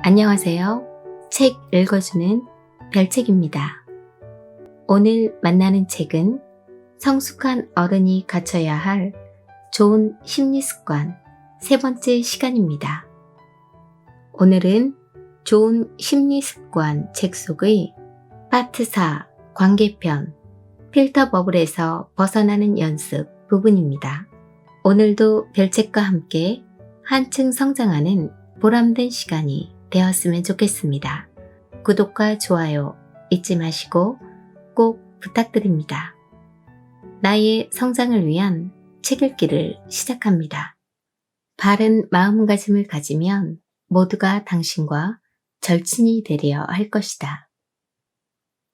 안녕하세요. 책 읽어주는 별책입니다. 오늘 만나는 책은 성숙한 어른이 갖춰야 할 좋은 심리습관 세 번째 시간입니다. 오늘은 좋은 심리습관 책 속의 파트 4 관계편 필터 버블에서 벗어나는 연습 부분입니다. 오늘도 별책과 함께 한층 성장하는 보람된 시간이 되었으면 좋겠습니다. 구독과 좋아요 잊지 마시고 꼭 부탁드립니다. 나의 성장을 위한 책 읽기를 시작합니다. 바른 마음가짐을 가지면 모두가 당신과 절친이 되려 할 것이다.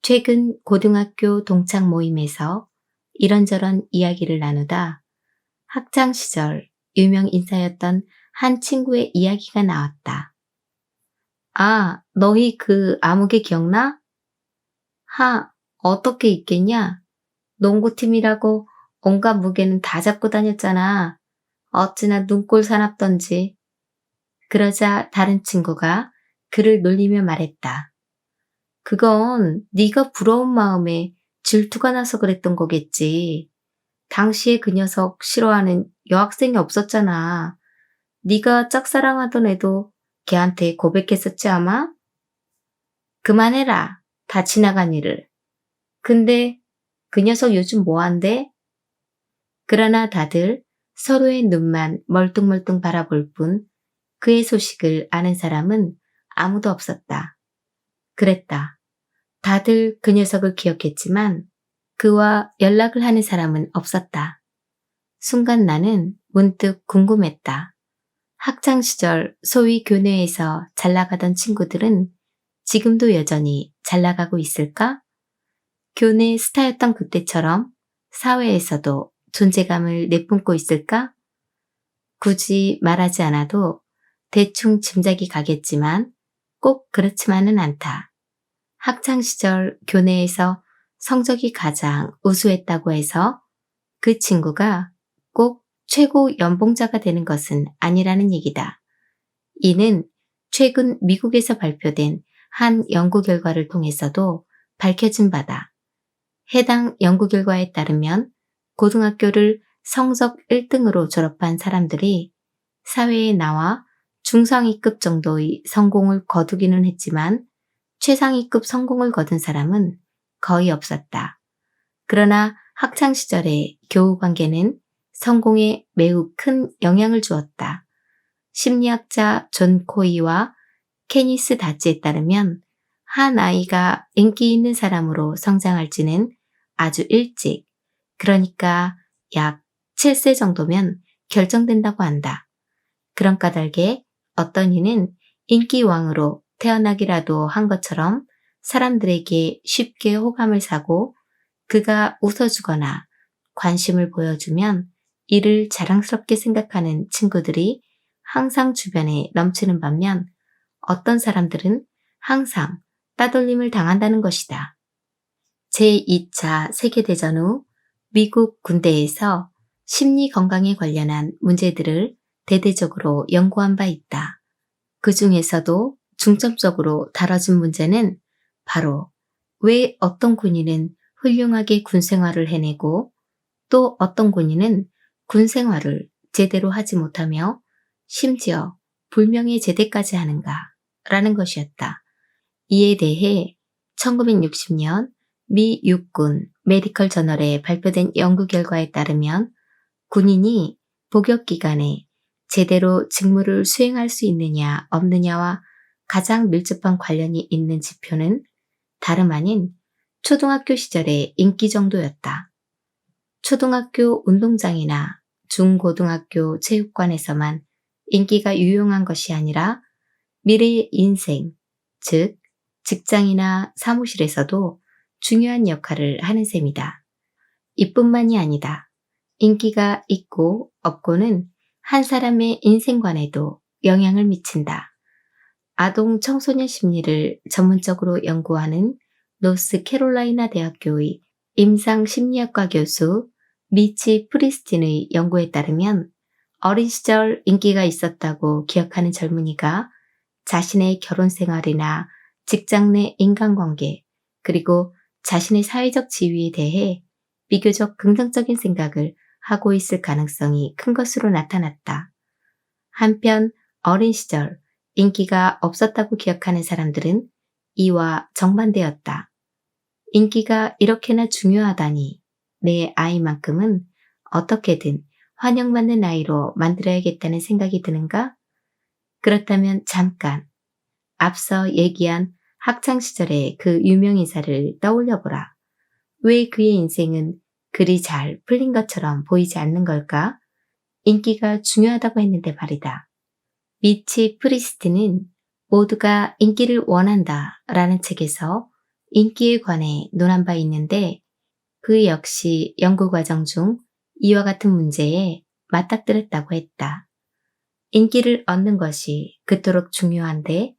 최근 고등학교 동창 모임에서 이런저런 이야기를 나누다 학창시절 유명 인사였던 한 친구의 이야기가 나왔다. 아, 너희 그 아무개 기억나? 어떻게 있겠냐? 농구팀이라고 온갖 무게는 다 잡고 다녔잖아. 어찌나 눈꼴 사납던지. 그러자 다른 친구가 그를 놀리며 말했다. 그건 네가 부러운 마음에 질투가 나서 그랬던 거겠지. 당시에 그 녀석 싫어하는 여학생이 없었잖아. 네가 짝사랑하던 애도 걔한테 고백했었지 아마? 그만해라. 다 지나간 일을. 근데 그 녀석 요즘 뭐한대? 그러나 다들 서로의 눈만 멀뚱멀뚱 바라볼 뿐 그의 소식을 아는 사람은 아무도 없었다. 그랬다. 다들 그 녀석을 기억했지만 그와 연락을 하는 사람은 없었다. 순간 나는 문득 궁금했다. 학창시절 소위 교내에서 잘 나가던 친구들은 지금도 여전히 잘 나가고 있을까? 교내 스타였던 그때처럼 사회에서도 존재감을 내뿜고 있을까? 굳이 말하지 않아도 대충 짐작이 가겠지만 꼭 그렇지만은 않다. 학창시절 교내에서 성적이 가장 우수했다고 해서 그 친구가 꼭 최고 연봉자가 되는 것은 아니라는 얘기다. 이는 최근 미국에서 발표된 한 연구 결과를 통해서도 밝혀진 바다. 해당 연구 결과에 따르면 고등학교를 성적 1등으로 졸업한 사람들이 사회에 나와 중상위급 정도의 성공을 거두기는 했지만 최상위급 성공을 거둔 사람은 거의 없었다. 그러나 학창시절의 교우 관계는 성공에 매우 큰 영향을 주었다. 심리학자 존 코이와 케니스 다츠에 따르면 한 아이가 인기 있는 사람으로 성장할지는 아주 일찍, 그러니까 약 7세 정도면 결정된다고 한다. 그런 까닭에 어떤 이는 인기왕으로 태어나기라도 한 것처럼 사람들에게 쉽게 호감을 사고 그가 웃어주거나 관심을 보여주면 이를 자랑스럽게 생각하는 친구들이 항상 주변에 넘치는 반면 어떤 사람들은 항상 따돌림을 당한다는 것이다. 제2차 세계대전 후 미국 군대에서 심리 건강에 관련한 문제들을 대대적으로 연구한 바 있다. 그 중에서도 중점적으로 다뤄진 문제는 바로 왜 어떤 군인은 훌륭하게 군 생활을 해내고 또 어떤 군인은 군 생활을 제대로 하지 못하며 심지어 불명예 제대까지 하는가 라는 것이었다. 이에 대해 1960년 미 육군 메디컬 저널에 발표된 연구 결과에 따르면 군인이 복역 기간에 제대로 직무를 수행할 수 있느냐 없느냐와 가장 밀접한 관련이 있는 지표는 다름 아닌 초등학교 시절의 인기 정도였다. 초등학교 운동장이나 중고등학교 체육관에서만 인기가 유용한 것이 아니라 미래의 인생, 즉 직장이나 사무실에서도 중요한 역할을 하는 셈이다. 이뿐만이 아니다. 인기가 있고 없고는 한 사람의 인생관에도 영향을 미친다. 아동 청소년 심리를 전문적으로 연구하는 노스캐롤라이나 대학교의 임상심리학과 교수 미치 프리스틴의 연구에 따르면 어린 시절 인기가 있었다고 기억하는 젊은이가 자신의 결혼 생활이나 직장 내 인간관계, 그리고 자신의 사회적 지위에 대해 비교적 긍정적인 생각을 하고 있을 가능성이 큰 것으로 나타났다. 한편 어린 시절 인기가 없었다고 기억하는 사람들은 이와 정반대였다. 인기가 이렇게나 중요하다니 내 아이만큼은 어떻게든 환영받는 아이로 만들어야겠다는 생각이 드는가? 그렇다면 잠깐 앞서 얘기한 학창시절의 그 유명인사를 떠올려보라. 왜 그의 인생은 그리 잘 풀린 것처럼 보이지 않는 걸까? 인기가 중요하다고 했는데 말이다. 미치 프리스트는 모두가 인기를 원한다 라는 책에서 인기에 관해 논한 바 있는데 그 역시 연구 과정 중 이와 같은 문제에 맞닥뜨렸다고 했다. 인기를 얻는 것이 그토록 중요한데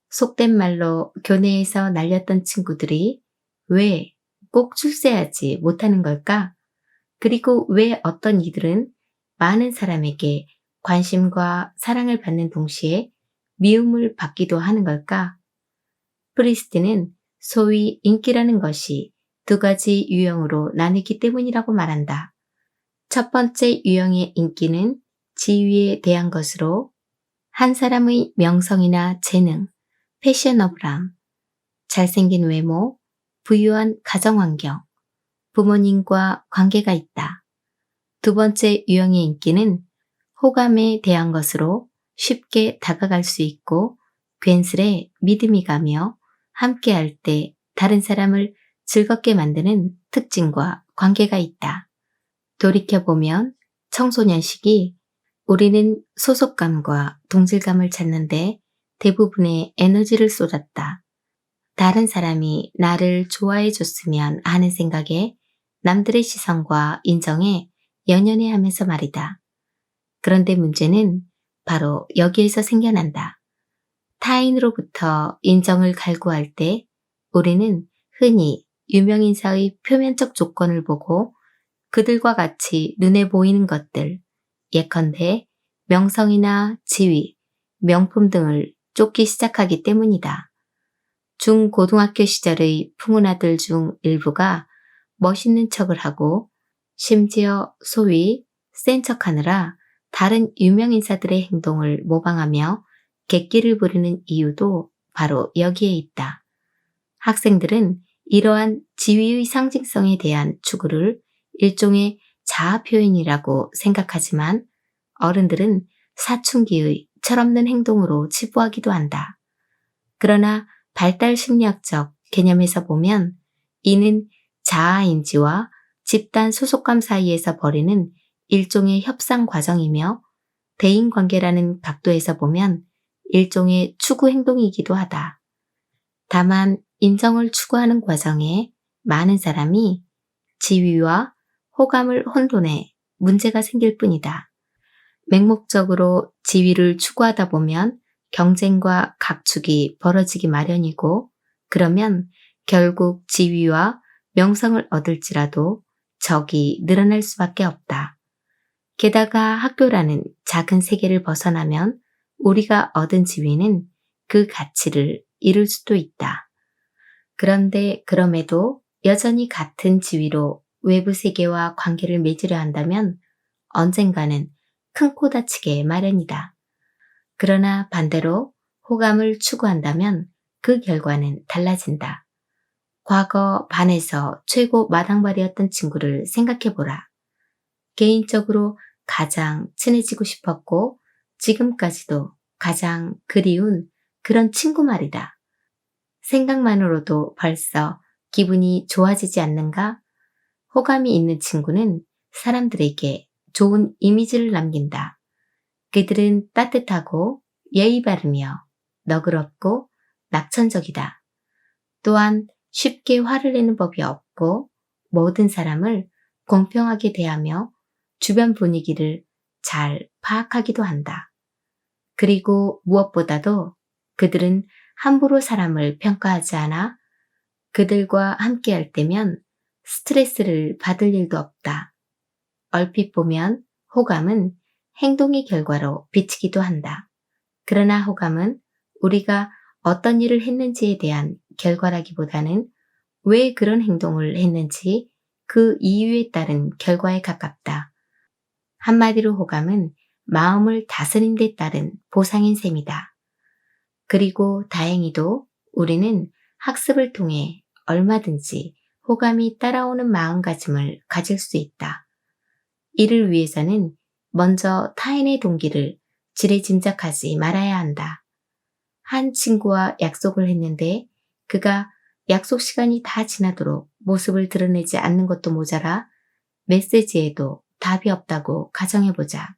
속된 말로 교내에서 날렸던 친구들이 왜 꼭 출세하지 못하는 걸까? 그리고 왜 어떤 이들은 많은 사람에게 관심과 사랑을 받는 동시에 미움을 받기도 하는 걸까? 프리스트는 소위 인기라는 것이 두 가지 유형으로 나뉘기 때문이라고 말한다. 첫 번째 유형의 인기는 지위에 대한 것으로 한 사람의 명성이나 재능, 패셔너블함, 잘생긴 외모, 부유한 가정환경, 부모님과 관계가 있다. 두 번째 유형의 인기는 호감에 대한 것으로 쉽게 다가갈 수 있고 괜스레 믿음이 가며 함께할 때 다른 사람을 즐겁게 만드는 특징과 관계가 있다. 돌이켜보면 청소년 시기 우리는 소속감과 동질감을 찾는데 대부분의 에너지를 쏟았다. 다른 사람이 나를 좋아해 줬으면 하는 생각에 남들의 시선과 인정에 연연해 하면서 말이다. 그런데 문제는 바로 여기에서 생겨난다. 타인으로부터 인정을 갈구할 때 우리는 흔히 유명인사의 표면적 조건을 보고 그들과 같이 눈에 보이는 것들, 예컨대 명성이나 지위, 명품 등을 쫓기 시작하기 때문이다. 중고등학교 시절의 풍운아들 중 일부가 멋있는 척을 하고 심지어 소위 센 척하느라 다른 유명인사들의 행동을 모방하며 객기를 부리는 이유도 바로 여기에 있다. 학생들은 이러한 지위의 상징성에 대한 추구를 일종의 자아 표현이라고 생각하지만 어른들은 사춘기의 철없는 행동으로 치부하기도 한다. 그러나 발달 심리학적 개념에서 보면 이는 자아인지와 집단 소속감 사이에서 벌이는 일종의 협상 과정이며 대인관계라는 각도에서 보면 일종의 추구 행동이기도 하다. 다만 인정을 추구하는 과정에 많은 사람이 지위와 호감을 혼돈해 문제가 생길 뿐이다. 맹목적으로 지위를 추구하다 보면 경쟁과 각축이 벌어지기 마련이고 그러면 결국 지위와 명성을 얻을지라도 적이 늘어날 수밖에 없다. 게다가 학교라는 작은 세계를 벗어나면 우리가 얻은 지위는 그 가치를 잃을 수도 있다. 그런데 그럼에도 여전히 같은 지위로 외부 세계와 관계를 맺으려 한다면 언젠가는 큰 코 다치게 마련이다. 그러나 반대로 호감을 추구한다면 그 결과는 달라진다. 과거 반에서 최고 마당발이었던 친구를 생각해보라. 개인적으로 가장 친해지고 싶었고 지금까지도 가장 그리운 그런 친구 말이다. 생각만으로도 벌써 기분이 좋아지지 않는가? 호감이 있는 친구는 사람들에게 좋은 이미지를 남긴다. 그들은 따뜻하고 예의 바르며 너그럽고 낙천적이다. 또한 쉽게 화를 내는 법이 없고 모든 사람을 공평하게 대하며 주변 분위기를 잘 파악하기도 한다. 그리고 무엇보다도 그들은 함부로 사람을 평가하지 않아 그들과 함께할 때면 스트레스를 받을 일도 없다. 얼핏 보면 호감은 행동의 결과로 비치기도 한다. 그러나 호감은 우리가 어떤 일을 했는지에 대한 결과라기보다는 왜 그런 행동을 했는지 그 이유에 따른 결과에 가깝다. 한마디로 호감은 마음을 다스린 데 따른 보상인 셈이다. 그리고 다행히도 우리는 학습을 통해 얼마든지 호감이 따라오는 마음가짐을 가질 수 있다. 이를 위해서는 먼저 타인의 동기를 지레짐작하지 말아야 한다. 한 친구와 약속을 했는데 그가 약속 시간이 다 지나도록 모습을 드러내지 않는 것도 모자라 메시지에도 답이 없다고 가정해보자.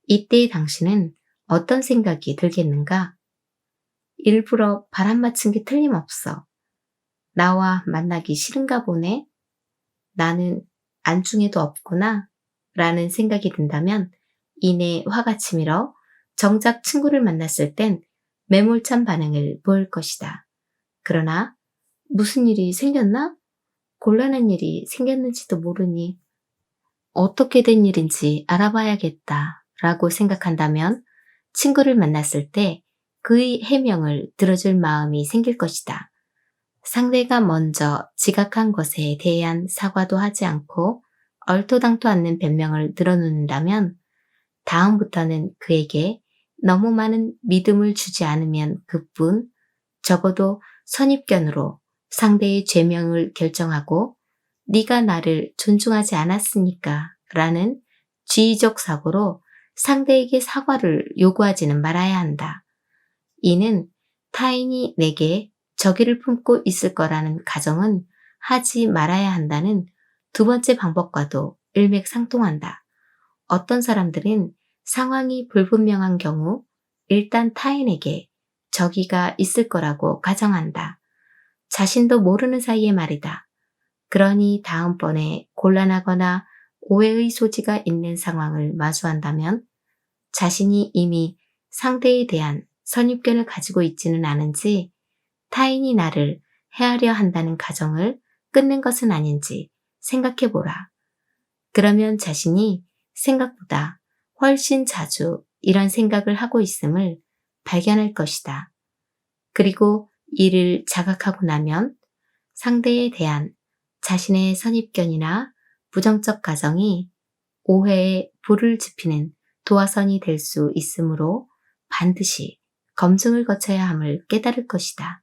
이때 당신은 어떤 생각이 들겠는가? 일부러 바람 맞춘 게 틀림없어. 나와 만나기 싫은가 보네? 나는 안중에도 없구나? 라는 생각이 든다면 이내 화가 치밀어 정작 친구를 만났을 땐 매몰찬 반응을 보일 것이다. 그러나 무슨 일이 생겼나? 곤란한 일이 생겼는지도 모르니 어떻게 된 일인지 알아봐야겠다 라고 생각한다면 친구를 만났을 때 그의 해명을 들어줄 마음이 생길 것이다. 상대가 먼저 지각한 것에 대한 사과도 하지 않고 얼토당토 않는 변명을 늘어놓는다면 다음부터는 그에게 너무 많은 믿음을 주지 않으면 그뿐, 적어도 선입견으로 상대의 죄명을 결정하고 네가 나를 존중하지 않았으니까 라는 지위적 사고로 상대에게 사과를 요구하지는 말아야 한다. 이는 타인이 내게 적의를 품고 있을 거라는 가정은 하지 말아야 한다는 두 번째 방법과도 일맥상통한다. 어떤 사람들은 상황이 불분명한 경우 일단 타인에게 적의가 있을 거라고 가정한다. 자신도 모르는 사이에 말이다. 그러니 다음번에 곤란하거나 오해의 소지가 있는 상황을 마주한다면 자신이 이미 상대에 대한 선입견을 가지고 있지는 않은지 타인이 나를 해하려 한다는 가정을 끊는 것은 아닌지 생각해보라. 그러면 자신이 생각보다 훨씬 자주 이런 생각을 하고 있음을 발견할 것이다. 그리고 이를 자각하고 나면 상대에 대한 자신의 선입견이나 부정적 가정이 오해에 불을 지피는 도화선이 될 수 있으므로 반드시 검증을 거쳐야 함을 깨달을 것이다.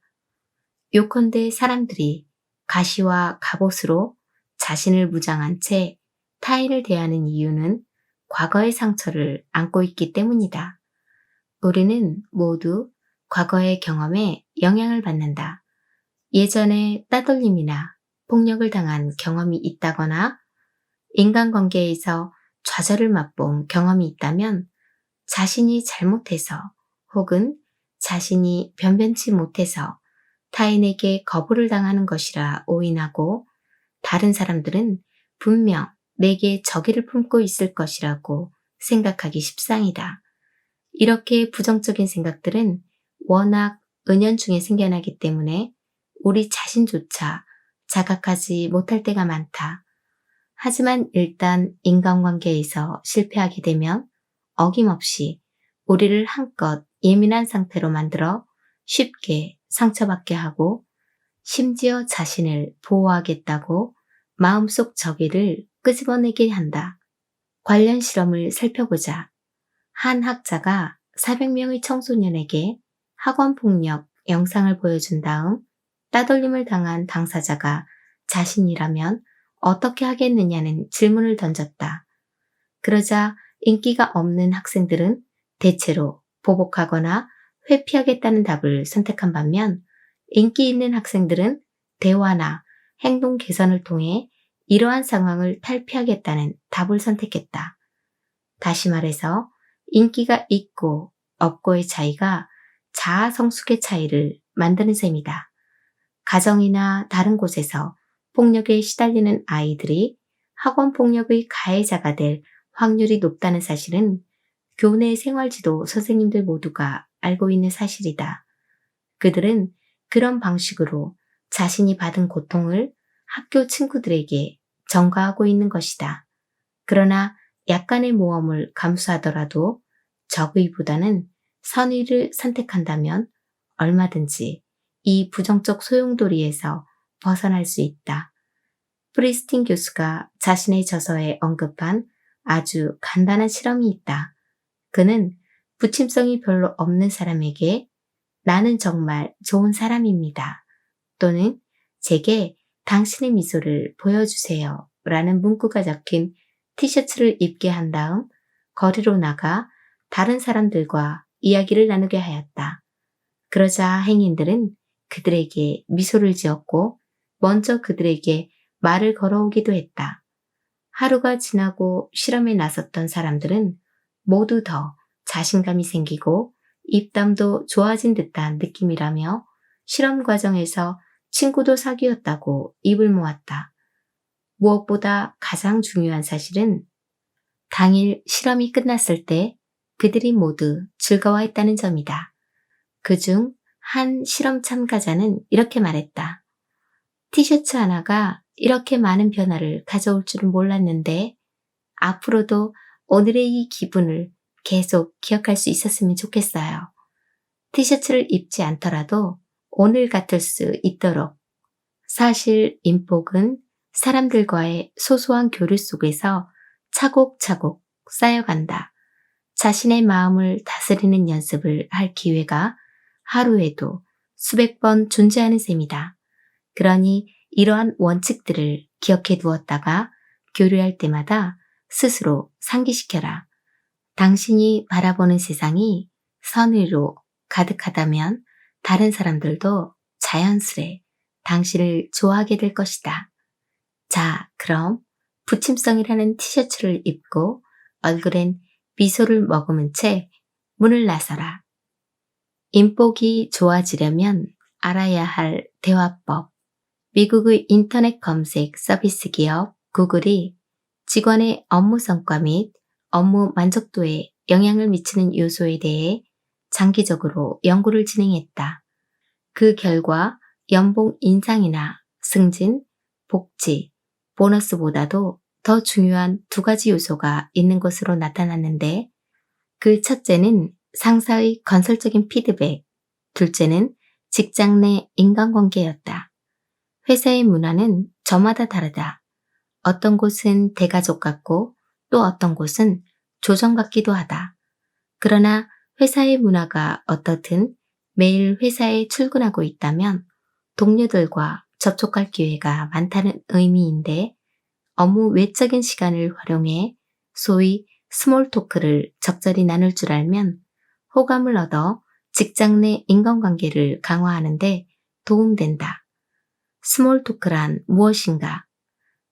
요컨대 사람들이 가시와 갑옷으로 자신을 무장한 채 타인을 대하는 이유는 과거의 상처를 안고 있기 때문이다. 우리는 모두 과거의 경험에 영향을 받는다. 예전에 따돌림이나 폭력을 당한 경험이 있다거나 인간관계에서 좌절을 맛본 경험이 있다면 자신이 잘못해서 혹은 자신이 변변치 못해서 타인에게 거부를 당하는 것이라 오인하고 다른 사람들은 분명 내게 적의를 품고 있을 것이라고 생각하기 십상이다. 이렇게 부정적인 생각들은 워낙 은연중에 생겨나기 때문에 우리 자신조차 자각하지 못할 때가 많다. 하지만 일단 인간관계에서 실패하게 되면 어김없이 우리를 한껏 예민한 상태로 만들어 쉽게 상처받게 하고 심지어 자신을 보호하겠다고 마음속 적의를 끄집어내게 한다. 관련 실험을 살펴보자. 한 학자가 400명의 청소년에게 학원폭력 영상을 보여준 다음 따돌림을 당한 당사자가 자신이라면 어떻게 하겠느냐는 질문을 던졌다. 그러자 인기가 없는 학생들은 대체로 보복하거나 회피하겠다는 답을 선택한 반면 인기 있는 학생들은 대화나 행동 개선을 통해 이러한 상황을 탈피하겠다는 답을 선택했다. 다시 말해서 인기가 있고 없고의 차이가 자아 성숙의 차이를 만드는 셈이다. 가정이나 다른 곳에서 폭력에 시달리는 아이들이 학원 폭력의 가해자가 될 확률이 높다는 사실은 교내 생활지도 선생님들 모두가 알고 있는 사실이다. 그들은 그런 방식으로 자신이 받은 고통을 학교 친구들에게 전가하고 있는 것이다. 그러나 약간의 모험을 감수하더라도 적의보다는 선의를 선택한다면 얼마든지 이 부정적 소용돌이에서 벗어날 수 있다. 프리스틴 교수가 자신의 저서에 언급한 아주 간단한 실험이 있다. 그는 부침성이 별로 없는 사람에게 나는 정말 좋은 사람입니다. 또는 제게 당신의 미소를 보여주세요. 라는 문구가 적힌 티셔츠를 입게 한 다음 거리로 나가 다른 사람들과 이야기를 나누게 하였다. 그러자 행인들은 그들에게 미소를 지었고 먼저 그들에게 말을 걸어오기도 했다. 하루가 지나고 실험에 나섰던 사람들은 모두 더 자신감이 생기고 입담도 좋아진 듯한 느낌이라며 실험 과정에서 친구도 사귀었다고 입을 모았다. 무엇보다 가장 중요한 사실은 당일 실험이 끝났을 때 그들이 모두 즐거워했다는 점이다. 그중 한 실험 참가자는 이렇게 말했다. 티셔츠 하나가 이렇게 많은 변화를 가져올 줄은 몰랐는데 앞으로도 오늘의 이 기분을 계속 기억할 수 있었으면 좋겠어요. 티셔츠를 입지 않더라도 오늘 같을 수 있도록. 사실 인복은 사람들과의 소소한 교류 속에서 차곡차곡 쌓여간다. 자신의 마음을 다스리는 연습을 할 기회가 하루에도 수백 번 존재하는 셈이다. 그러니 이러한 원칙들을 기억해 두었다가 교류할 때마다 스스로 상기시켜라. 당신이 바라보는 세상이 선의로 가득하다면 다른 사람들도 자연스레 당신을 좋아하게 될 것이다. 자, 그럼 부침성이라는 티셔츠를 입고 얼굴엔 미소를 머금은 채 문을 나서라. 인복이 좋아지려면 알아야 할 대화법. 미국의 인터넷 검색 서비스 기업 구글이 직원의 업무 성과 및 업무 만족도에 영향을 미치는 요소에 대해 장기적으로 연구를 진행했다. 그 결과 연봉 인상이나 승진, 복지, 보너스보다도 더 중요한 두 가지 요소가 있는 것으로 나타났는데 그 첫째는 상사의 건설적인 피드백, 둘째는 직장 내 인간관계였다. 회사의 문화는 저마다 다르다. 어떤 곳은 대가족 같고 또 어떤 곳은 조정 같기도 하다. 그러나 회사의 문화가 어떻든 매일 회사에 출근하고 있다면 동료들과 접촉할 기회가 많다는 의미인데 업무 외적인 시간을 활용해 소위 스몰 토크를 적절히 나눌 줄 알면 호감을 얻어 직장 내 인간관계를 강화하는데 도움된다. 스몰 토크란 무엇인가?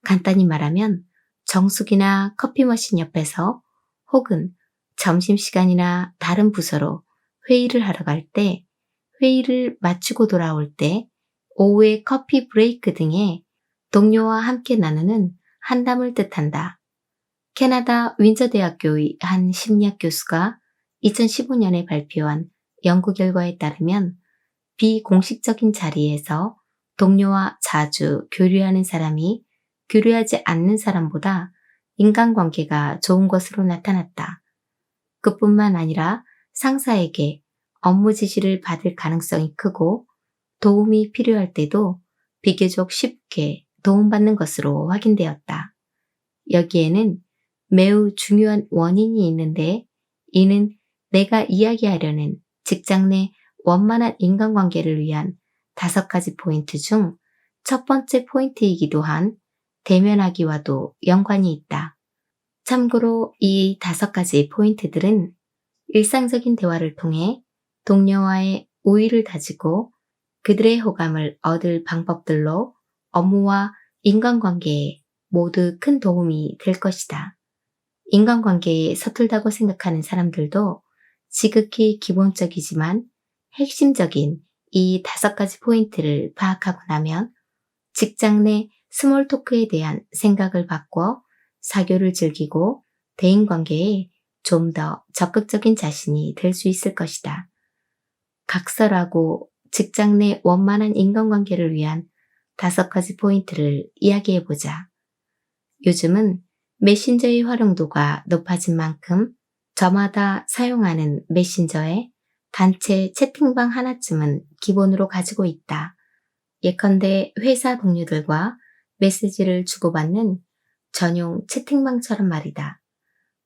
간단히 말하면 정수기나 커피 머신 옆에서 혹은 점심시간이나 다른 부서로 회의를 하러 갈 때, 회의를 마치고 돌아올 때, 오후의 커피 브레이크 등의 동료와 함께 나누는 한담을 뜻한다. 캐나다 윈저대학교의 한 심리학 교수가 2015년에 발표한 연구 결과에 따르면 비공식적인 자리에서 동료와 자주 교류하는 사람이 교류하지 않는 사람보다 인간관계가 좋은 것으로 나타났다. 그뿐만 아니라 상사에게 업무 지시를 받을 가능성이 크고 도움이 필요할 때도 비교적 쉽게 도움받는 것으로 확인되었다. 여기에는 매우 중요한 원인이 있는데 이는 내가 이야기하려는 직장 내 원만한 인간관계를 위한 5가지 포인트 중 첫 번째 포인트이기도 한 대면하기와도 연관이 있다. 참고로 이 5가지 포인트들은 일상적인 대화를 통해 동료와의 우위를 다지고 그들의 호감을 얻을 방법들로 업무와 인간관계에 모두 큰 도움이 될 것이다. 인간관계에 서툴다고 생각하는 사람들도 지극히 기본적이지만 핵심적인 이 5가지 포인트를 파악하고 나면 직장 내 스몰 토크에 대한 생각을 바꿔 사교를 즐기고 대인관계에 좀 더 적극적인 자신이 될 수 있을 것이다. 각설하고 직장 내 원만한 인간관계를 위한 5가지 포인트를 이야기해보자. 요즘은 메신저의 활용도가 높아진 만큼 저마다 사용하는 메신저에 단체 채팅방 하나쯤은 기본으로 가지고 있다. 예컨대 회사 동료들과 메시지를 주고받는 전용 채팅방처럼 말이다.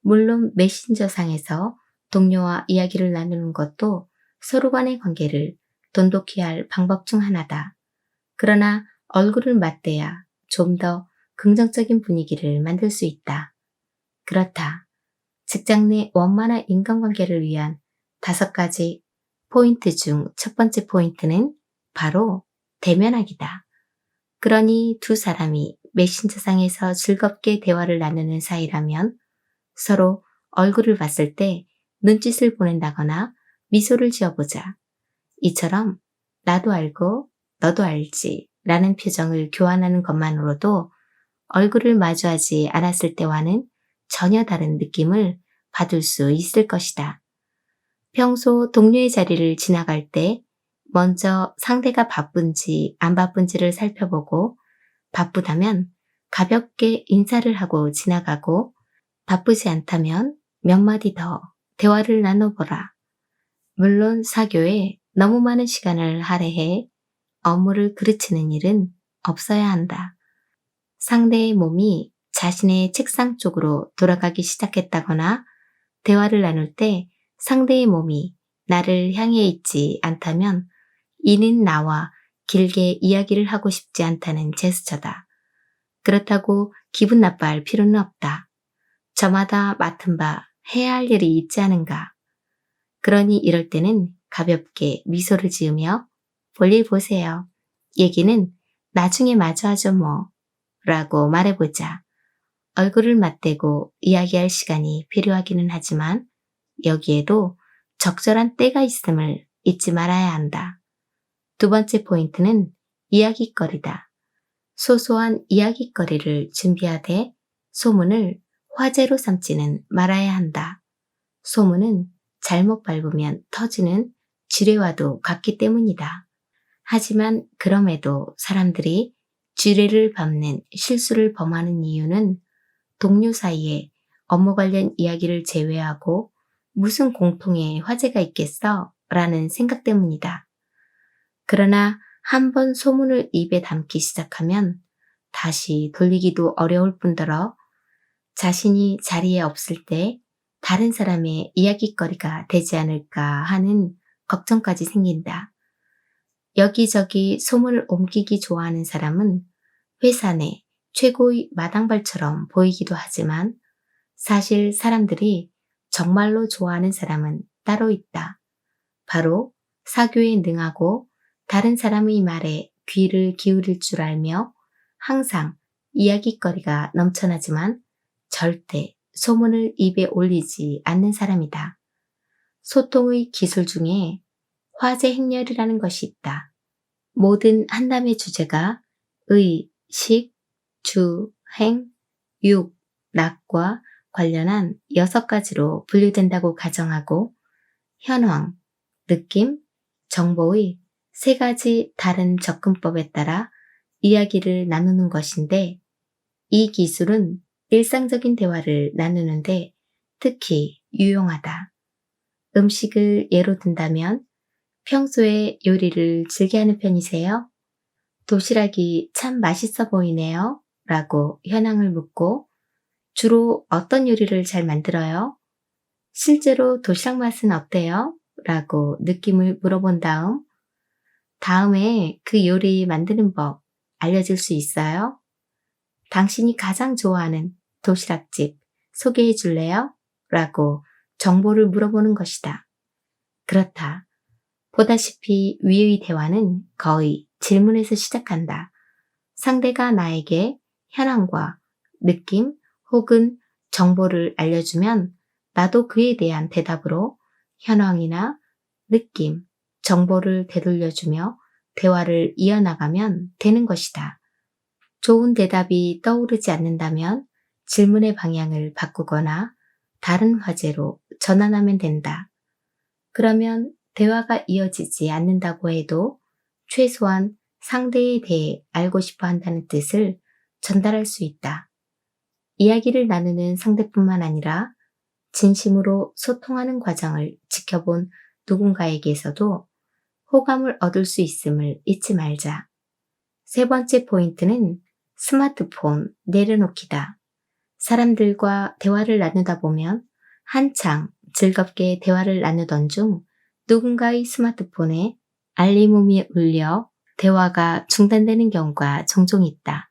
물론 메신저상에서 동료와 이야기를 나누는 것도 서로 간의 관계를 돈독히 할 방법 중 하나다. 그러나 얼굴을 맞대야 좀 더 긍정적인 분위기를 만들 수 있다. 그렇다. 직장 내 원만한 인간관계를 위한 5가지 포인트 중 첫 번째 포인트는 바로 대면하기다. 그러니 두 사람이 메신저상에서 즐겁게 대화를 나누는 사이라면 서로 얼굴을 봤을 때 눈짓을 보낸다거나 미소를 지어보자. 이처럼 나도 알고 너도 알지 라는 표정을 교환하는 것만으로도 얼굴을 마주하지 않았을 때와는 전혀 다른 느낌을 받을 수 있을 것이다. 평소 동료의 자리를 지나갈 때 먼저 상대가 바쁜지 안 바쁜지를 살펴보고 바쁘다면 가볍게 인사를 하고 지나가고 바쁘지 않다면 몇 마디 더 대화를 나눠보라. 물론 사교에 너무 많은 시간을 할애해 업무를 그르치는 일은 없어야 한다. 상대의 몸이 자신의 책상 쪽으로 돌아가기 시작했다거나 대화를 나눌 때 상대의 몸이 나를 향해 있지 않다면 이는 나와 길게 이야기를 하고 싶지 않다는 제스처다. 그렇다고 기분 나빠할 필요는 없다. 저마다 맡은 바 해야 할 일이 있지 않은가. 그러니 이럴 때는 가볍게 미소를 지으며 볼일 보세요. 얘기는 나중에 마주 하죠 뭐. 라고 말해보자. 얼굴을 맞대고 이야기할 시간이 필요하기는 하지만 여기에도 적절한 때가 있음을 잊지 말아야 한다. 두 번째 포인트는 이야깃거리다. 소소한 이야깃거리를 준비하되 소문을 화제로 삼지는 말아야 한다. 소문은 잘못 밟으면 터지는 지뢰와도 같기 때문이다. 하지만 그럼에도 사람들이 지뢰를 밟는 실수를 범하는 이유는 동료 사이에 업무 관련 이야기를 제외하고 무슨 공통의 화제가 있겠어? 라는 생각 때문이다. 그러나 한번 소문을 입에 담기 시작하면 다시 돌리기도 어려울 뿐더러 자신이 자리에 없을 때 다른 사람의 이야깃거리가 되지 않을까 하는 걱정까지 생긴다. 여기저기 소문을 옮기기 좋아하는 사람은 회사 내 최고의 마당발처럼 보이기도 하지만 사실 사람들이 정말로 좋아하는 사람은 따로 있다. 바로 사교에 능하고 다른 사람의 말에 귀를 기울일 줄 알며 항상 이야깃거리가 넘쳐나지만 절대 소문을 입에 올리지 않는 사람이다. 소통의 기술 중에 화제 행렬이라는 것이 있다. 모든 한담의 주제가 의, 식, 주, 행, 육, 낙과 관련한 6가지로 분류된다고 가정하고 현황, 느낌, 정보의 3가지 다른 접근법에 따라 이야기를 나누는 것인데 이 기술은 일상적인 대화를 나누는데 특히 유용하다. 음식을 예로 든다면 평소에 요리를 즐겨하는 편이세요? 도시락이 참 맛있어 보이네요. 라고 현황을 묻고 주로 어떤 요리를 잘 만들어요? 실제로 도시락 맛은 어때요? 라고 느낌을 물어본 다음에 그 요리 만드는 법 알려줄 수 있어요? 당신이 가장 좋아하는 도시락집 소개해 줄래요? 라고 정보를 물어보는 것이다. 그렇다. 보다시피 위의 대화는 거의 질문에서 시작한다. 상대가 나에게 현황과 느낌 혹은 정보를 알려주면 나도 그에 대한 대답으로 현황이나 느낌, 정보를 되돌려주며 대화를 이어나가면 되는 것이다. 좋은 대답이 떠오르지 않는다면 질문의 방향을 바꾸거나 다른 화제로 전환하면 된다. 그러면 대화가 이어지지 않는다고 해도 최소한 상대에 대해 알고 싶어 한다는 뜻을 전달할 수 있다. 이야기를 나누는 상대뿐만 아니라 진심으로 소통하는 과정을 지켜본 누군가에게서도 호감을 얻을 수 있음을 잊지 말자. 세 번째 포인트는 스마트폰 내려놓기다. 사람들과 대화를 나누다 보면 한창 즐겁게 대화를 나누던 중 누군가의 스마트폰에 알림음이 울려 대화가 중단되는 경우가 종종 있다.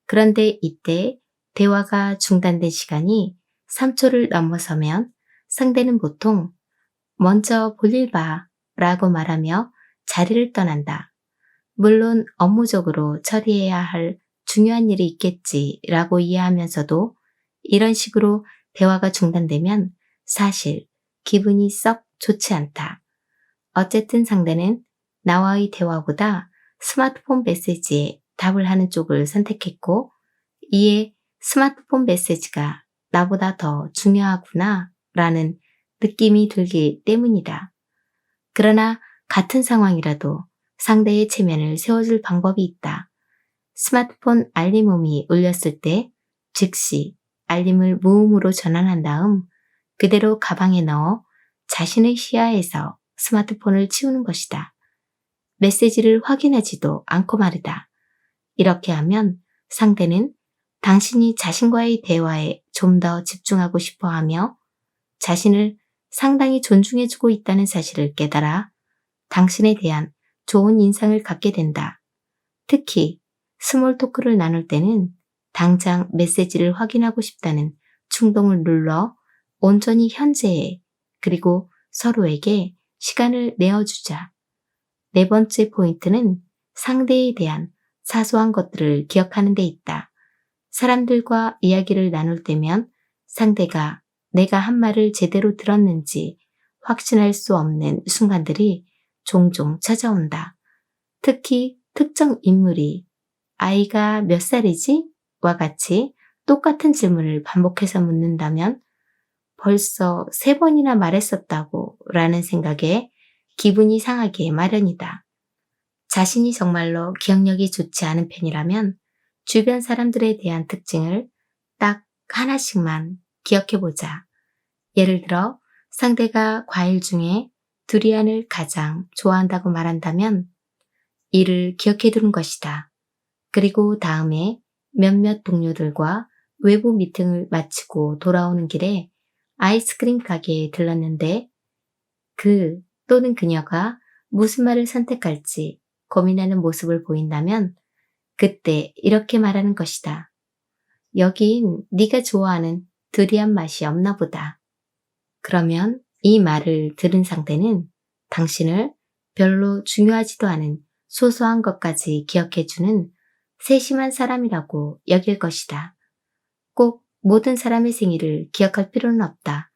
그런데 이때 대화가 중단된 시간이 3초를 넘어서면 상대는 보통 먼저 볼일 봐 라고 말하며 자리를 떠난다. 물론 업무적으로 처리해야 할 중요한 일이 있겠지 라고 이해하면서도 이런 식으로 대화가 중단되면 사실 기분이 썩 좋지 않다. 어쨌든 상대는 나와의 대화보다 스마트폰 메시지에 답을 하는 쪽을 선택했고 이에 스마트폰 메시지가 나보다 더 중요하구나 라는 느낌이 들기 때문이다. 그러나 같은 상황이라도 상대의 체면을 세워줄 방법이 있다. 스마트폰 알림음이 울렸을 때 즉시 알림을 무음으로 전환한 다음 그대로 가방에 넣어 자신의 시야에서 스마트폰을 치우는 것이다. 메시지를 확인하지도 않고 말이다. 이렇게 하면 상대는 당신이 자신과의 대화에 좀 더 집중하고 싶어 하며 자신을 상당히 존중해주고 있다는 사실을 깨달아 당신에 대한 좋은 인상을 갖게 된다. 특히 스몰 토크를 나눌 때는 당장 메시지를 확인하고 싶다는 충동을 눌러 온전히 현재에 그리고 서로에게 시간을 내어주자. 네 번째 포인트는 상대에 대한 사소한 것들을 기억하는 데 있다. 사람들과 이야기를 나눌 때면 상대가 내가 한 말을 제대로 들었는지 확신할 수 없는 순간들이 종종 찾아온다. 특히 특정 인물이 아이가 몇 살이지? 와 같이 똑같은 질문을 반복해서 묻는다면 벌써 3번이나 말했었다고 라는 생각에 기분이 상하기 마련이다. 자신이 정말로 기억력이 좋지 않은 편이라면 주변 사람들에 대한 특징을 딱 하나씩만 기억해보자. 예를 들어 상대가 과일 중에 두리안을 가장 좋아한다고 말한다면 이를 기억해두는 것이다. 그리고 다음에 몇몇 동료들과 외부 미팅을 마치고 돌아오는 길에 아이스크림 가게에 들렀는데 그 또는 그녀가 무슨 말을 선택할지 고민하는 모습을 보인다면 그때 이렇게 말하는 것이다. 여긴 네가 좋아하는 두리안 맛이 없나 보다. 그러면 이 말을 들은 상대는 당신을 별로 중요하지도 않은 소소한 것까지 기억해주는 세심한 사람이라고 여길 것이다. 꼭 모든 사람의 생일을 기억할 필요는 없다.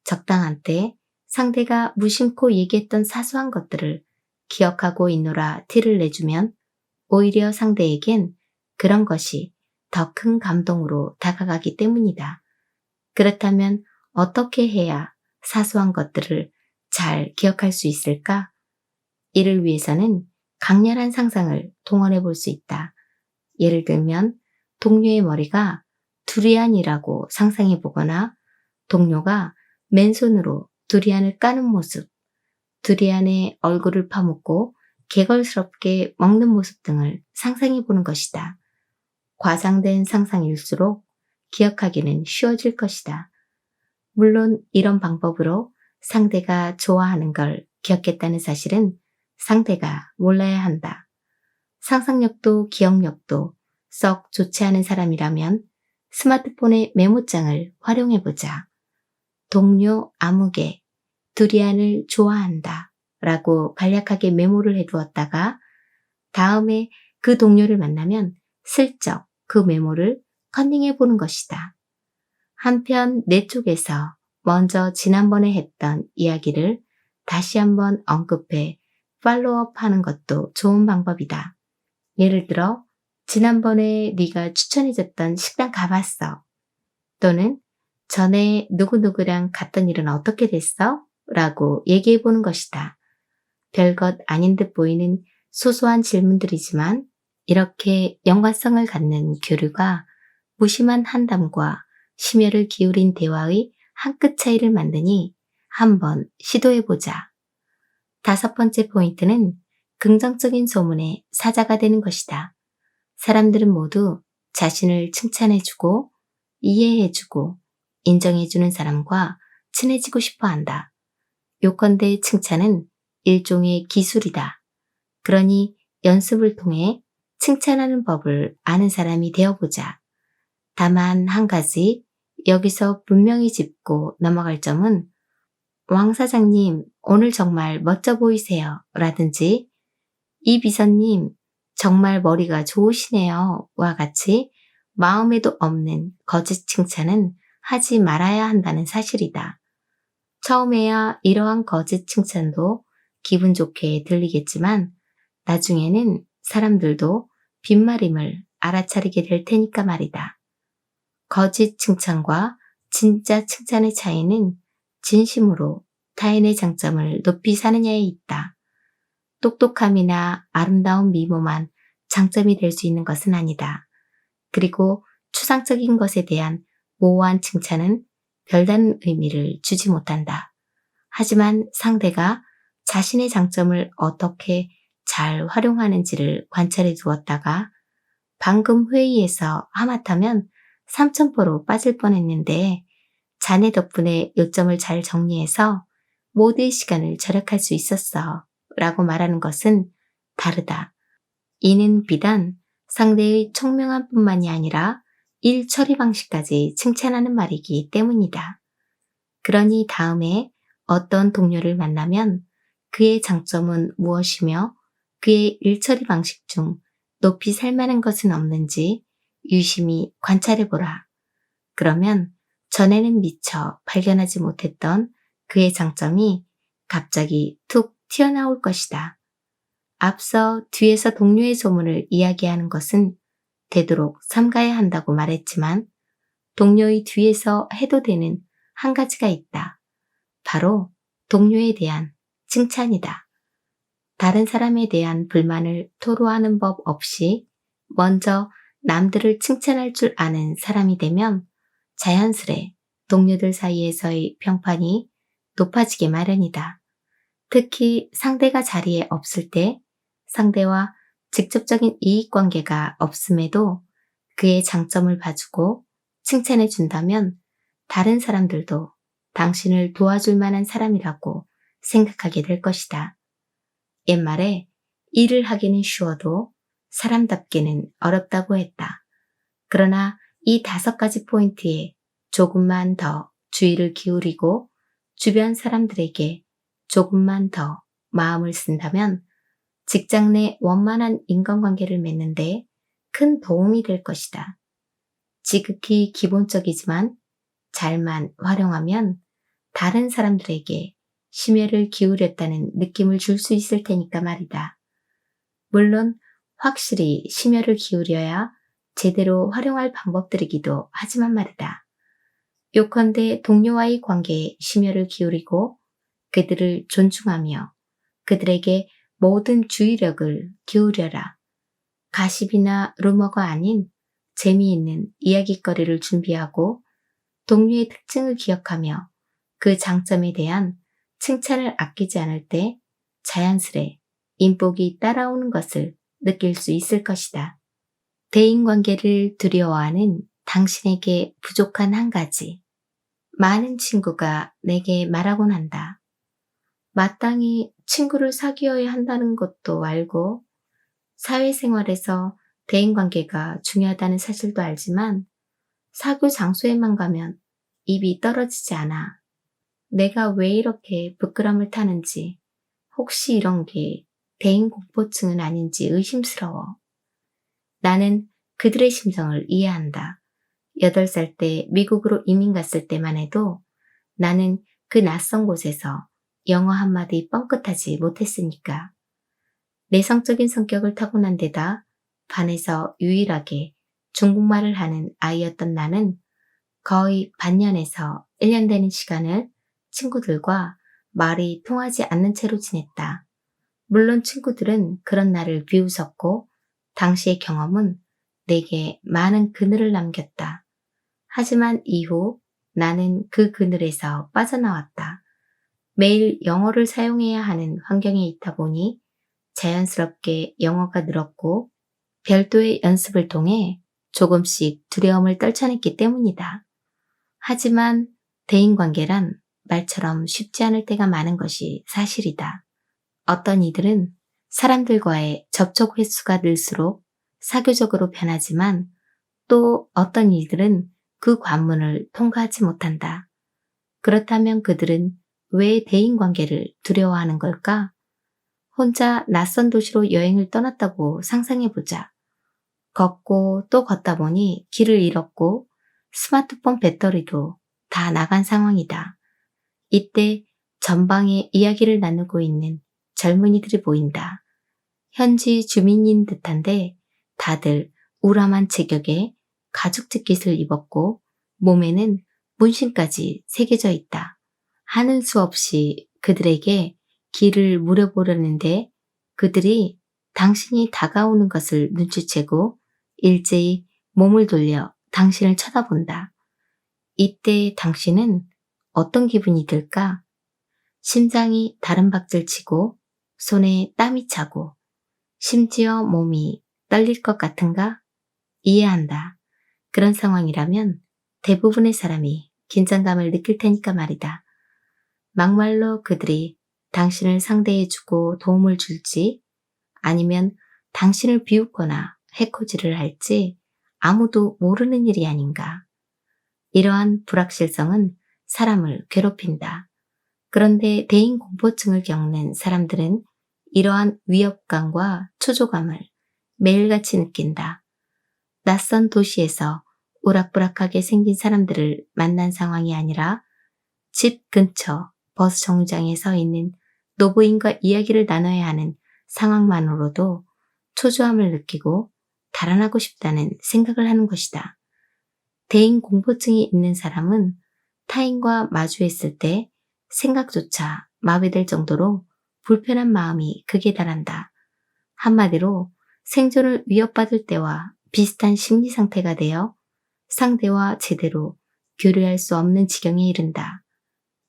적당한 때 상대가 무심코 얘기했던 사소한 것들을 기억하고 있노라 티를 내주면 오히려 상대에겐 그런 것이 더 큰 감동으로 다가가기 때문이다. 그렇다면 어떻게 해야 사소한 것들을 잘 기억할 수 있을까? 이를 위해서는 강렬한 상상을 동원해 볼 수 있다. 예를 들면 동료의 머리가 두리안이라고 상상해 보거나 동료가 맨손으로 두리안을 까는 모습, 두리안에 얼굴을 파묻고 개걸스럽게 먹는 모습 등을 상상해 보는 것이다. 과장된 상상일수록 기억하기는 쉬워질 것이다. 물론 이런 방법으로 상대가 좋아하는 걸 기억했다는 사실은 상대가 몰라야 한다. 상상력도 기억력도 썩 좋지 않은 사람이라면 스마트폰의 메모장을 활용해보자. 동료 아무개 두리안을 좋아한다 라고 간략하게 메모를 해두었다가 다음에 그 동료를 만나면 슬쩍 그 메모를 컨닝해보는 것이다. 한편 내 쪽에서 먼저 지난번에 했던 이야기를 다시 한번 언급해 팔로우업 하는 것도 좋은 방법이다. 예를 들어 지난번에 네가 추천해줬던 식당 가봤어. 또는 전에 누구누구랑 갔던 일은 어떻게 됐어? 라고 얘기해보는 것이다. 별것 아닌 듯 보이는 소소한 질문들이지만 이렇게 연관성을 갖는 교류가 무심한 한담과 심혈을 기울인 대화의 한 끗 차이를 만드니 한번 시도해보자. 5번째 포인트는 긍정적인 소문의 사자가 되는 것이다. 사람들은 모두 자신을 칭찬해주고 이해해주고 인정해주는 사람과 친해지고 싶어 한다. 요컨대 칭찬은 일종의 기술이다. 그러니 연습을 통해 칭찬하는 법을 아는 사람이 되어보자. 다만 한 가지 여기서 분명히 짚고 넘어갈 점은 왕 사장님 오늘 정말 멋져 보이세요 라든지 이 비서님 정말 머리가 좋으시네요 와 같이 마음에도 없는 거짓 칭찬은 하지 말아야 한다는 사실이다. 처음에야 이러한 거짓 칭찬도 기분 좋게 들리겠지만 나중에는 사람들도 빈말임을 알아차리게 될 테니까 말이다. 거짓 칭찬과 진짜 칭찬의 차이는 진심으로 타인의 장점을 높이 사느냐에 있다. 똑똑함이나 아름다운 미모만 장점이 될 수 있는 것은 아니다. 그리고 추상적인 것에 대한 모호한 칭찬은 별다른 의미를 주지 못한다. 하지만 상대가 자신의 장점을 어떻게 잘 활용하는지를 관찰해 두었다가 방금 회의에서 하마터면 삼천포로 빠질 뻔했는데 자네 덕분에 요점을 잘 정리해서 모두의 시간을 절약할 수 있었어 라고 말하는 것은 다르다. 이는 비단 상대의 총명함 뿐만이 아니라 일 처리 방식까지 칭찬하는 말이기 때문이다. 그러니 다음에 어떤 동료를 만나면 그의 장점은 무엇이며 그의 일 처리 방식 중 높이 살만한 것은 없는지 유심히 관찰해보라. 그러면 전에는 미처 발견하지 못했던 그의 장점이 갑자기 툭 튀어나올 것이다. 앞서 뒤에서 동료의 소문을 이야기하는 것은 되도록 삼가야 한다고 말했지만 동료의 뒤에서 해도 되는 한 가지가 있다. 바로 동료에 대한 칭찬이다. 다른 사람에 대한 불만을 토로하는 법 없이 먼저 남들을 칭찬할 줄 아는 사람이 되면 자연스레 동료들 사이에서의 평판이 높아지게 마련이다. 특히 상대가 자리에 없을 때 상대와 직접적인 이익관계가 없음에도 그의 장점을 봐주고 칭찬해 준다면 다른 사람들도 당신을 도와줄 만한 사람이라고 생각하게 될 것이다. 옛말에 일을 하기는 쉬워도 사람답기는 어렵다고 했다. 그러나 이 5가지 포인트에 조금만 더 주의를 기울이고 주변 사람들에게 조금만 더 마음을 쓴다면 직장 내 원만한 인간관계를 맺는데 큰 도움이 될 것이다. 지극히 기본적이지만 잘만 활용하면 다른 사람들에게 심혈을 기울였다는 느낌을 줄 수 있을 테니까 말이다. 물론 확실히 심혈을 기울여야 제대로 활용할 방법들이기도 하지만 말이다. 요컨대 동료와의 관계에 심혈을 기울이고 그들을 존중하며 그들에게 모든 주의력을 기울여라. 가십이나 루머가 아닌 재미있는 이야깃거리를 준비하고 동료의 특징을 기억하며 그 장점에 대한 칭찬을 아끼지 않을 때 자연스레 인복이 따라오는 것을 느낄 수 있을 것이다. 대인관계를 두려워하는 당신에게 부족한 한 가지. 많은 친구가 내게 말하곤 한다. 마땅히 친구를 사귀어야 한다는 것도 알고 사회생활에서 대인관계가 중요하다는 사실도 알지만 사교 장소에만 가면 입이 떨어지지 않아. 내가 왜 이렇게 부끄럼을 타는지, 혹시 이런 게 대인공포증은 아닌지 의심스러워. 나는 그들의 심정을 이해한다. 8살 때 미국으로 이민 갔을 때만 해도 나는 그 낯선 곳에서 영어 한마디 뻥끗하지 못했으니까. 내성적인 성격을 타고난 데다 반에서 유일하게 중국말을 하는 아이였던 나는 거의 반년에서 1년 되는 시간을 친구들과 말이 통하지 않는 채로 지냈다. 물론 친구들은 그런 나를 비웃었고 당시의 경험은 내게 많은 그늘을 남겼다. 하지만 이후 나는 그 그늘에서 빠져나왔다. 매일 영어를 사용해야 하는 환경에 있다 보니 자연스럽게 영어가 늘었고 별도의 연습을 통해 조금씩 두려움을 떨쳐냈기 때문이다. 하지만 대인관계란 말처럼 쉽지 않을 때가 많은 것이 사실이다. 어떤 이들은 사람들과의 접촉 횟수가 늘수록 사교적으로 변하지만 또 어떤 이들은 그 관문을 통과하지 못한다. 그렇다면 그들은 왜 대인관계를 두려워하는 걸까? 혼자 낯선 도시로 여행을 떠났다고 상상해보자. 걷고 또 걷다 보니 길을 잃었고 스마트폰 배터리도 다 나간 상황이다. 이때 전방에 이야기를 나누고 있는 젊은이들이 보인다. 현지 주민인 듯한데 다들 우람한 체격에 가죽 재킷을 입었고 몸에는 문신까지 새겨져 있다. 하는 수 없이 그들에게 길을 물어보려는데 그들이 당신이 다가오는 것을 눈치채고 일제히 몸을 돌려 당신을 쳐다본다. 이때 당신은 어떤 기분이 들까? 심장이 다른 박질 치고 손에 땀이 차고 심지어 몸이 떨릴 것 같은가? 이해한다. 그런 상황이라면 대부분의 사람이 긴장감을 느낄 테니까 말이다. 막말로 그들이 당신을 상대해주고 도움을 줄지 아니면 당신을 비웃거나 해코지를 할지 아무도 모르는 일이 아닌가. 이러한 불확실성은 사람을 괴롭힌다. 그런데 대인공포증을 겪는 사람들은 이러한 위협감과 초조감을 매일같이 느낀다. 낯선 도시에서 우락부락하게 생긴 사람들을 만난 상황이 아니라 집 근처 버스 정류장에 서 있는 노부인과 이야기를 나눠야 하는 상황만으로도 초조함을 느끼고 달아나고 싶다는 생각을 하는 것이다. 대인공포증이 있는 사람은 타인과 마주했을 때 생각조차 마비될 정도로 불편한 마음이 극에 달한다. 한마디로 생존을 위협받을 때와 비슷한 심리 상태가 되어 상대와 제대로 교류할 수 없는 지경에 이른다.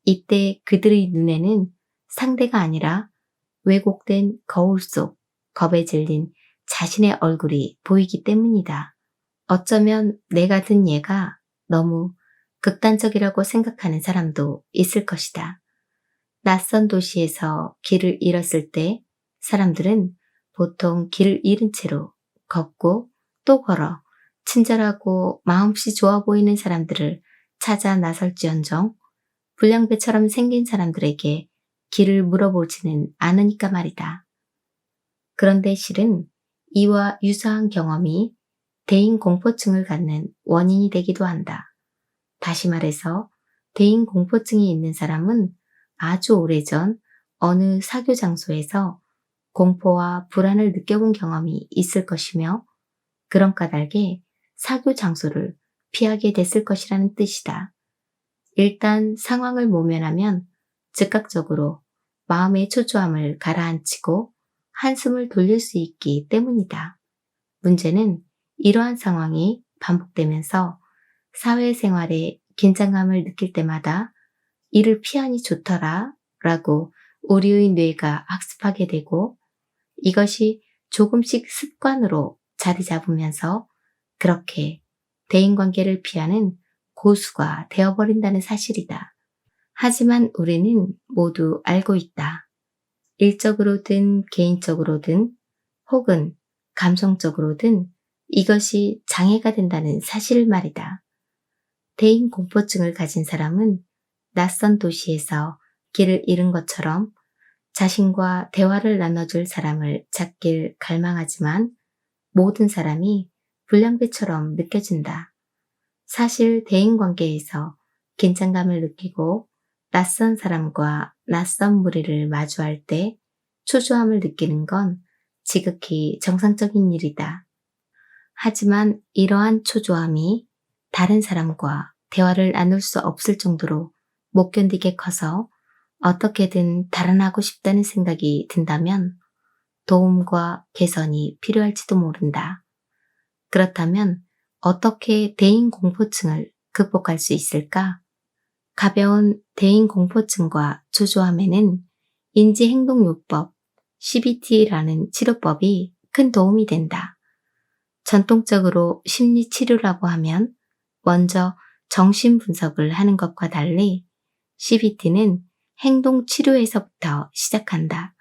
이때 그들의 눈에는 상대가 아니라 왜곡된 거울 속 겁에 질린 자신의 얼굴이 보이기 때문이다. 어쩌면 내 같은 얘가 너무 극단적이라고 생각하는 사람도 있을 것이다. 낯선 도시에서 길을 잃었을 때 사람들은 보통 길을 잃은 채로 걷고 또 걸어 친절하고 마음씨 좋아 보이는 사람들을 찾아 나설지언정 불량배처럼 생긴 사람들에게 길을 물어보지는 않으니까 말이다. 그런데 실은 이와 유사한 경험이 대인공포증을 갖는 원인이 되기도 한다. 다시 말해서 대인공포증이 있는 사람은 아주 오래전 어느 사교 장소에서 공포와 불안을 느껴본 경험이 있을 것이며 그런 까닭에 사교 장소를 피하게 됐을 것이라는 뜻이다. 일단 상황을 모면하면 즉각적으로 마음의 초조함을 가라앉히고 한숨을 돌릴 수 있기 때문이다. 문제는 이러한 상황이 반복되면서 사회생활에 긴장감을 느낄 때마다 이를 피하니 좋더라 라고 우리의 뇌가 학습하게 되고 이것이 조금씩 습관으로 자리 잡으면서 그렇게 대인관계를 피하는 고수가 되어버린다는 사실이다. 하지만 우리는 모두 알고 있다. 일적으로든 개인적으로든 혹은 감성적으로든 이것이 장애가 된다는 사실을 말이다. 대인공포증을 가진 사람은 낯선 도시에서 길을 잃은 것처럼 자신과 대화를 나눠줄 사람을 찾길 갈망하지만 모든 사람이 불량배처럼 느껴진다. 사실 대인관계에서 긴장감을 느끼고 낯선 사람과 낯선 무리를 마주할 때 초조함을 느끼는 건 지극히 정상적인 일이다. 하지만 이러한 초조함이 다른 사람과 대화를 나눌 수 없을 정도로 못 견디게 커서 어떻게든 달아나고 싶다는 생각이 든다면 도움과 개선이 필요할지도 모른다. 그렇다면 어떻게 대인공포증을 극복할 수 있을까? 가벼운 대인공포증과 초조함에는 인지행동요법 CBT라는 치료법이 큰 도움이 된다. 전통적으로 심리치료라고 하면 먼저 정신분석을 하는 것과 달리 CBT는 행동치료에서부터 시작한다.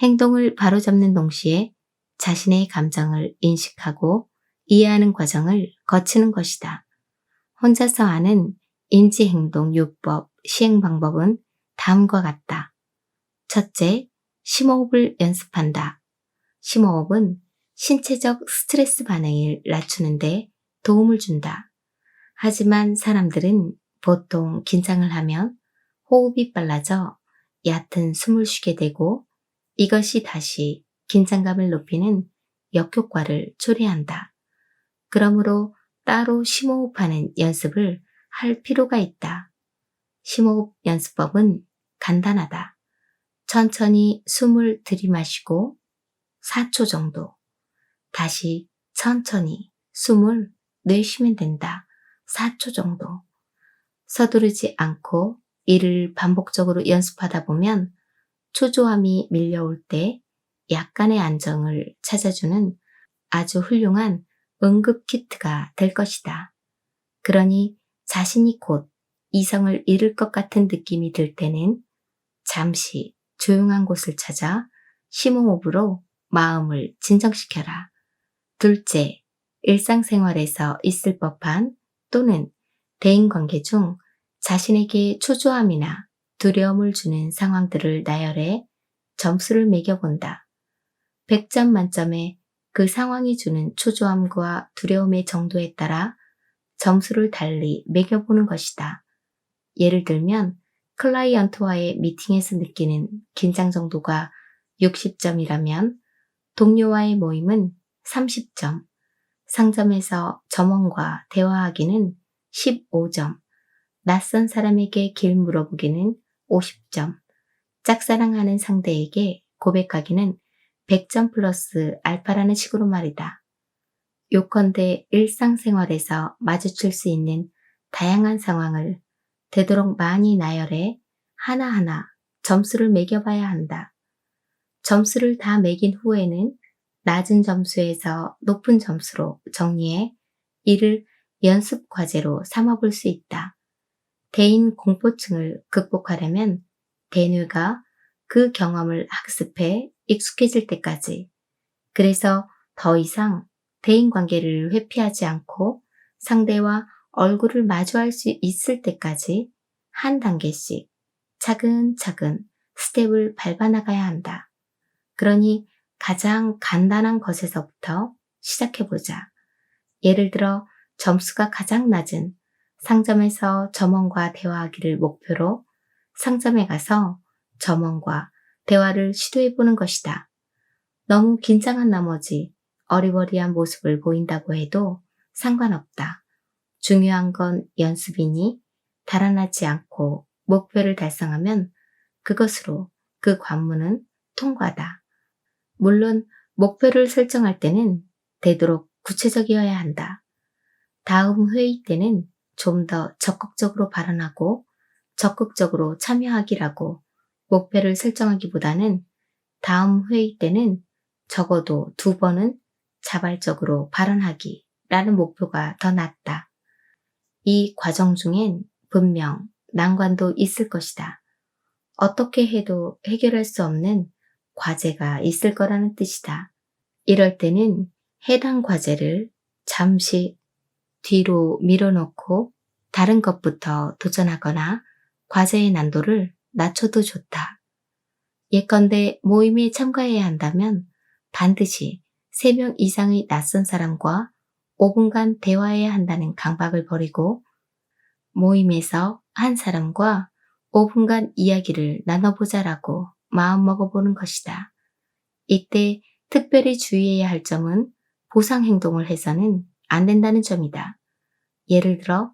행동을 바로잡는 동시에 자신의 감정을 인식하고 이해하는 과정을 거치는 것이다. 혼자서 하는 인지행동요법 시행 방법은 다음과 같다. 첫째, 심호흡을 연습한다. 심호흡은 신체적 스트레스 반응을 낮추는데 도움을 준다. 하지만 사람들은 보통 긴장을 하면 호흡이 빨라져 얕은 숨을 쉬게 되고 이것이 다시 긴장감을 높이는 역효과를 초래한다. 그러므로 따로 심호흡하는 연습을 할 필요가 있다. 심호흡 연습법은 간단하다. 천천히 숨을 들이마시고 4초 정도, 다시 천천히 숨을 내쉬면 된다. 4초 정도. 서두르지 않고 이를 반복적으로 연습하다 보면 초조함이 밀려올 때 약간의 안정을 찾아주는 아주 훌륭한 응급 키트가 될 것이다. 그러니 자신이 곧 이성을 잃을 것 같은 느낌이 들 때는 잠시 조용한 곳을 찾아 심호흡으로 마음을 진정시켜라. 둘째, 일상생활에서 있을 법한 또는 대인관계 중 자신에게 초조함이나 두려움을 주는 상황들을 나열해 점수를 매겨본다. 100점 만점에 그 상황이 주는 초조함과 두려움의 정도에 따라 점수를 달리 매겨보는 것이다. 예를 들면 클라이언트와의 미팅에서 느끼는 긴장 정도가 60점이라면 동료와의 모임은 30점, 상점에서 점원과 대화하기는 15점, 낯선 사람에게 길 물어보기는 50점, 짝사랑하는 상대에게 고백하기는 100점 플러스 알파라는 식으로 말이다. 요컨대 일상생활에서 마주칠 수 있는 다양한 상황을 되도록 많이 나열해 하나하나 점수를 매겨봐야 한다. 점수를 다 매긴 후에는 낮은 점수에서 높은 점수로 정리해 이를 연습 과제로 삼아볼 수 있다. 대인 공포증을 극복하려면 대뇌가 그 경험을 학습해 익숙해질 때까지, 그래서 더 이상 대인 관계를 회피하지 않고 상대와 얼굴을 마주할 수 있을 때까지 한 단계씩 차근차근 스텝을 밟아나가야 한다. 그러니 가장 간단한 것에서부터 시작해보자. 예를 들어 점수가 가장 낮은 상점에서 점원과 대화하기를 목표로 상점에 가서 점원과 대화를 시도해보는 것이다. 너무 긴장한 나머지 어리버리한 모습을 보인다고 해도 상관없다. 중요한 건 연습이니 달아나지 않고 목표를 달성하면 그것으로 그 관문은 통과다. 물론 목표를 설정할 때는 되도록 구체적이어야 한다. 다음 회의 때는 좀 더 적극적으로 발언하고 적극적으로 참여하기라고 목표를 설정하기보다는 다음 회의 때는 적어도 2번은 자발적으로 발언하기라는 목표가 더 낫다. 이 과정 중엔 분명 난관도 있을 것이다. 어떻게 해도 해결할 수 없는 과제가 있을 거라는 뜻이다. 이럴 때는 해당 과제를 잠시 뒤로 밀어놓고 다른 것부터 도전하거나 과제의 난도를 낮춰도 좋다. 예컨대 모임에 참가해야 한다면 반드시 3명 이상의 낯선 사람과 5분간 대화해야 한다는 강박을 버리고 모임에서 한 사람과 5분간 이야기를 나눠보자라고 마음먹어보는 것이다. 이때 특별히 주의해야 할 점은 보상 행동을 해서는 안 된다는 점이다. 예를 들어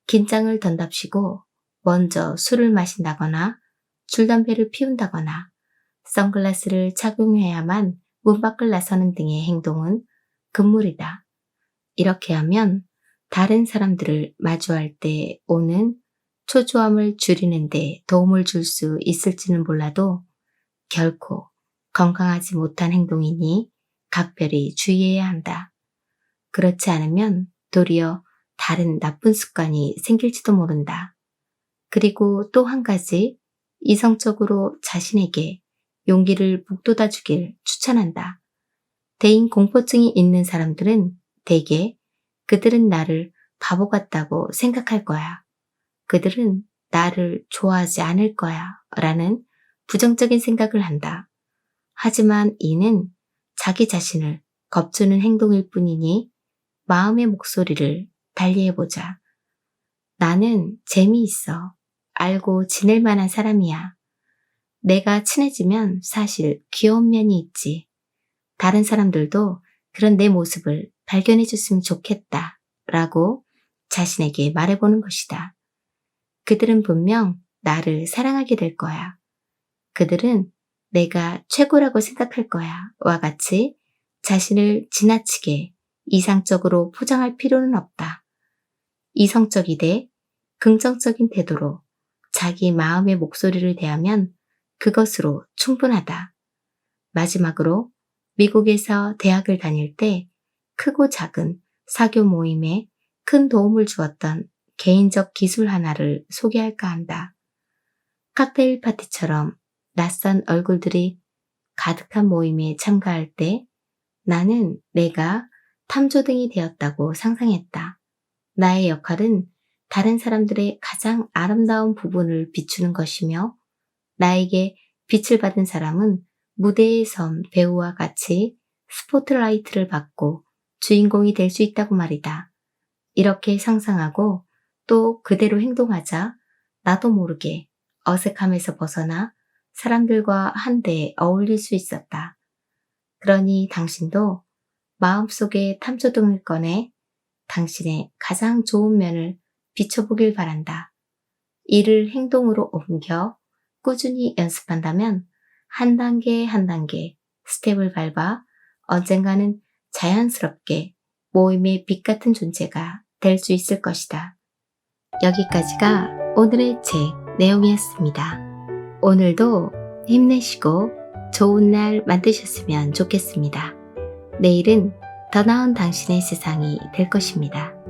긴장을 던답시고 먼저 술을 마신다거나 줄담배를 피운다거나 선글라스를 착용해야만 문 밖을 나서는 등의 행동은 금물이다. 이렇게 하면 다른 사람들을 마주할 때 오는 초조함을 줄이는 데 도움을 줄 수 있을지는 몰라도 결코 건강하지 못한 행동이니 각별히 주의해야 한다. 그렇지 않으면 도리어 다른 나쁜 습관이 생길지도 모른다. 그리고 또 한 가지, 이성적으로 자신에게 용기를 북돋아 주길 추천한다. 대인 공포증이 있는 사람들은 대개 그들은 나를 바보 같다고 생각할 거야. 그들은 나를 좋아하지 않을 거야. 라는 부정적인 생각을 한다. 하지만 이는 자기 자신을 겁주는 행동일 뿐이니 마음의 목소리를 달리해보자. 나는 재미있어. 알고 지낼 만한 사람이야. 내가 친해지면 사실 귀여운 면이 있지. 다른 사람들도 그런 내 모습을 발견해줬으면 좋겠다. 라고 자신에게 말해보는 것이다. 그들은 분명 나를 사랑하게 될 거야. 그들은 내가 최고라고 생각할 거야. 와 같이 자신을 지나치게 이상적으로 포장할 필요는 없다. 이성적이되 긍정적인 태도로 자기 마음의 목소리를 대하면 그것으로 충분하다. 마지막으로 미국에서 대학을 다닐 때 크고 작은 사교 모임에 큰 도움을 주었던 개인적 기술 하나를 소개할까 한다. 칵테일 파티처럼 낯선 얼굴들이 가득한 모임에 참가할 때 나는 내가 탐조등이 되었다고 상상했다. 나의 역할은 다른 사람들의 가장 아름다운 부분을 비추는 것이며 나에게 빛을 받은 사람은 무대에 선 배우와 같이 스포트라이트를 받고 주인공이 될 수 있다고 말이다. 이렇게 상상하고 또 그대로 행동하자 나도 모르게 어색함에서 벗어나 사람들과 한데 어울릴 수 있었다. 그러니 당신도 마음속에 탐조등을 꺼내 당신의 가장 좋은 면을 비춰보길 바란다. 이를 행동으로 옮겨 꾸준히 연습한다면 한 단계 한 단계 스텝을 밟아 언젠가는 자연스럽게 모임의 빛 같은 존재가 될 수 있을 것이다. 여기까지가 오늘의 책 내용이었습니다. 오늘도 힘내시고 좋은 날 만드셨으면 좋겠습니다. 내일은 더 나은 당신의 세상이 될 것입니다.